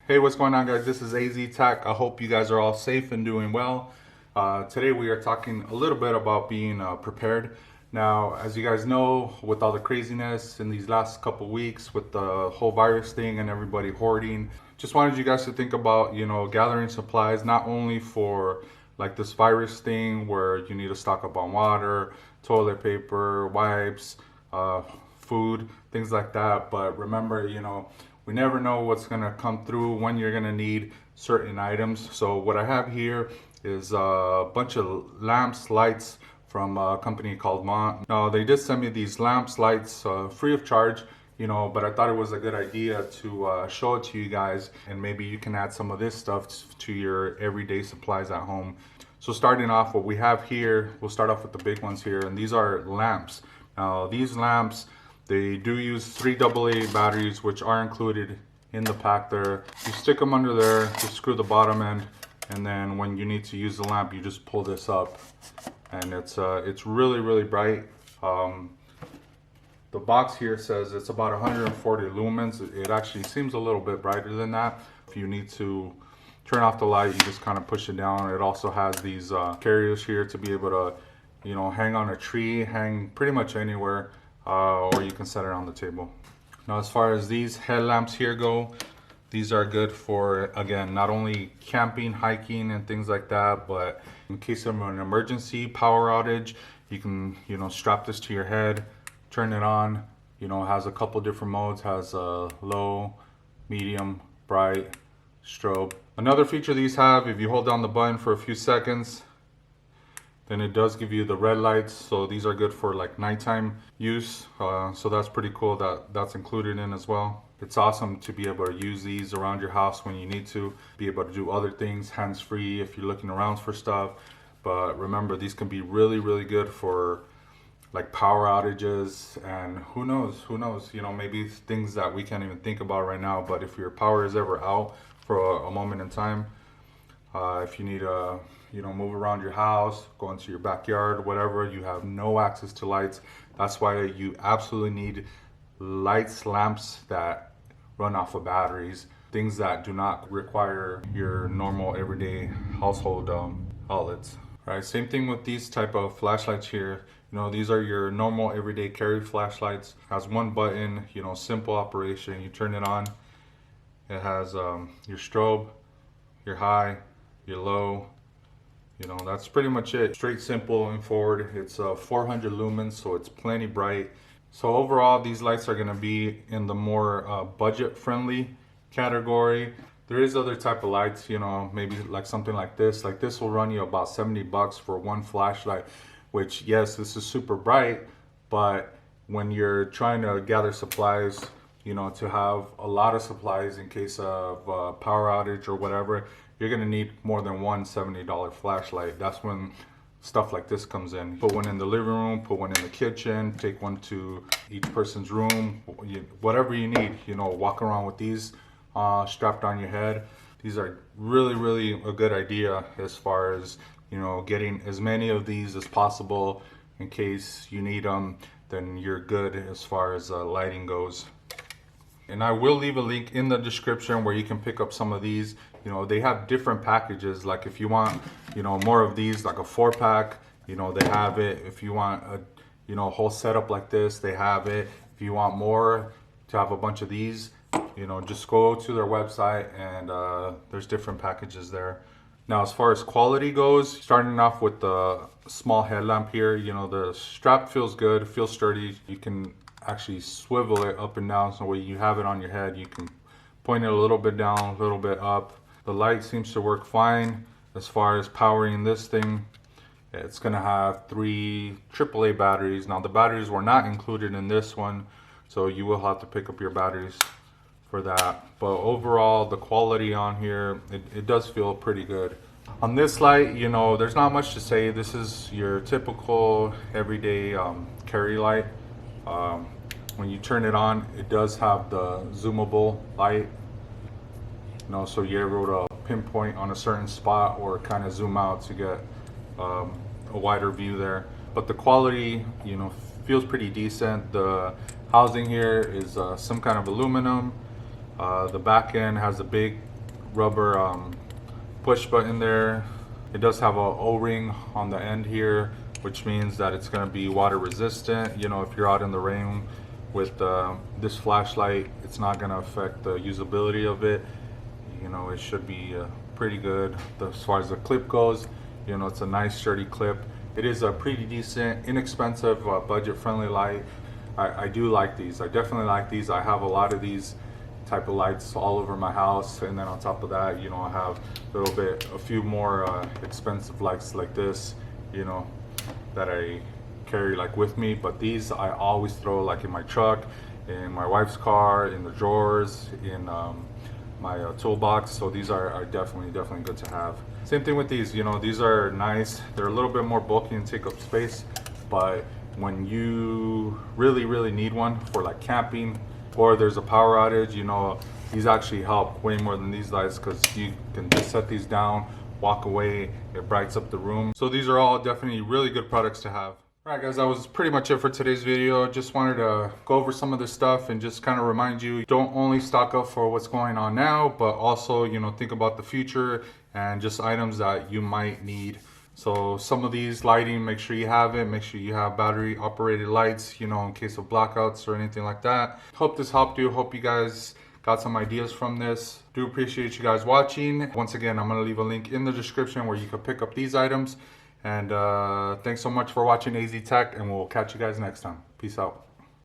Hey, what's going on, guys? This is Aztac. I hope you guys are all safe and doing well. Today we are talking a little bit about being prepared. Now, as you guys know, with all the craziness in these last couple weeks with the whole virus thing and everybody hoarding, just wanted you guys to think about, gathering supplies, not only for like this virus thing where you need to stock up on water, toilet paper, wipes, food, things like that. But remember, we never know what's gonna come through, when you're gonna need certain items. So what I have here is a bunch of lamps, lights from a company called VOnt. Now they did send me these lamps, lights, free of charge, but I thought it was a good idea to show it to you guys, and maybe you can add some of this stuff to your everyday supplies at home. So starting off, what we have here, we'll start off with the big ones here, and these are lamps. Now these lamps, they do use 3 AAA batteries, which are included in the pack there. You stick them under there, just screw the bottom end, and then when you need to use the lamp, you just pull this up, and it's really bright. The box here says it's about 140 lumens. It actually seems a little bit brighter than that. If you need to turn off the light, you just kind of push it down. It also has these carriers here to be able to, hang on a tree, hang pretty much anywhere. Or you can set it on the table. Now, as far as these headlamps here go, these are good for, again, not only camping, hiking, and things like that, but in case of an emergency power outage, you can, strap this to your head, turn it on. It has a couple different modes, has a low, medium, bright, strobe. Another feature these have, if you hold down the button for a few seconds, then it does give you the red lights. So these are good for like nighttime use. So that's pretty cool that that's included in as well. It's awesome to be able to use these around your house when you need to, be able to do other things hands-free if you're looking around for stuff. But remember, these can be really good for like power outages, and who knows, maybe things that we can't even think about right now. But if your power is ever out for a moment in time, if you need to move around your house, go into your backyard, whatever, you have no access to lights. That's why you absolutely need lights, lamps that run off of batteries, things that do not require your normal everyday household outlets. Right, same thing with these type of flashlights here. These are your normal everyday carry flashlights. Has one button, simple operation. You turn it on. It has your strobe, your high, your low. That's pretty much it. Straight, simple, and forward. It's 400 lumens, so it's plenty bright. So overall, these lights are going to be in the more budget-friendly category. There is other type of lights, maybe like something like this. Like this will run you about 70 bucks for one flashlight, which, yes, this is super bright, but when you're trying to gather supplies, to have a lot of supplies in case of power outage or whatever, you're gonna need more than one $70 flashlight. That's when stuff like this comes in. Put one in the living room, put one in the kitchen, take one to each person's room, whatever you need, walk around with these strapped on your head. These are really a good idea as far as, getting as many of these as possible in case you need them. Then you're good as far as lighting goes. And I will leave a link in the description where you can pick up some of these. They have different packages. Like if you want, more of these, like a 4-pack, they have it. If you want a, whole setup like this, they have it. If you want more, to have a bunch of these, just go to their website, and there's different packages there. Now, as far as quality goes, starting off with the small headlamp here, the strap feels good, feels sturdy. You can actually swivel it up and down, so when you have it on your head, you can point it a little bit down, a little bit up. The light seems to work fine. As far as powering this thing, it's gonna have 3 AAA batteries. Now the batteries were not included in this one, so you will have to pick up your batteries for that. But overall, the quality on here, it does feel pretty good. On this light, there's not much to say. This is your typical everyday carry light. When you turn it on, it does have the zoomable light, so you're able to pinpoint on a certain spot or kind of zoom out to get a wider view there. But the quality, feels pretty decent. The housing here is some kind of aluminum. The back end has a big rubber push button there. It does have a O-ring on the end here, which means that it's going to be water resistant. You know, if you're out in the rain with this flashlight, it's not going to affect the usability of it. You know, it should be pretty good. As far as the clip goes, you know, it's a nice sturdy clip. It is a pretty decent, inexpensive, budget-friendly light. I do like these. I definitely like these. I have a lot of these type of lights all over my house, and then on top of that, you know, I have a few more expensive lights like this, you know, that I carry like with me. But these I always throw like in my truck, in my wife's car, in the drawers, in my toolbox. So these are definitely good to have. Same thing with these, you know, these are nice. They're a little bit more bulky and take up space, but when you really need one for like camping, or there's a power outage, you know, these actually help way more than these lights, because you can just set these down, walk away, it brights up the room. So these are all definitely really good products to have. Alright guys, that was pretty much it for today's video. Just wanted to go over some of this stuff and just kind of remind you, don't only stock up for what's going on now, but also, you know, think about the future and just items that you might need. So some of these lighting, make sure you have it. Make sure you have battery operated lights, you know, in case of blackouts or anything like that. Hope this helped you. Hope you guys got some ideas from this. Do appreciate you guys watching. Once again, I'm going to leave a link in the description where you can pick up these items. And thanks so much for watching AZ Tech, and we'll catch you guys next time. Peace out.